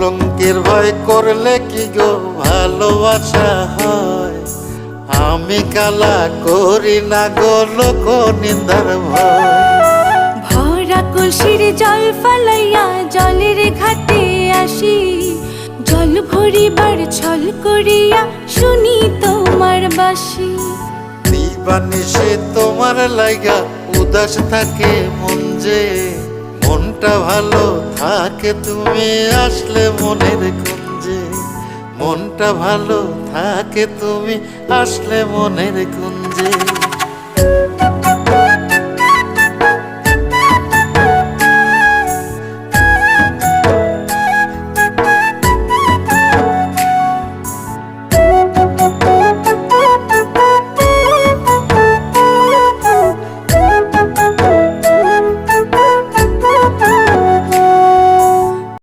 কলঙ্কের ভয় করলে কি গো ভালোবাসা হয়? আমি কালা করি না গো লোক নিন্দার ভয়। ভরা কলসির জল ফালাইয়া জলের ঘাটে আসি, জল ভরিবার ছল করিয়া শুনি তোমার বাঁশি। দিবানিশে তোমার লাইগা উদাস থাকে মন যে, মনটা ভালো থাকে তুমি আসলে মনের কুঞ্জে। মনটা ভালো থাকে তুমি আসলে মনের কুঞ্জে।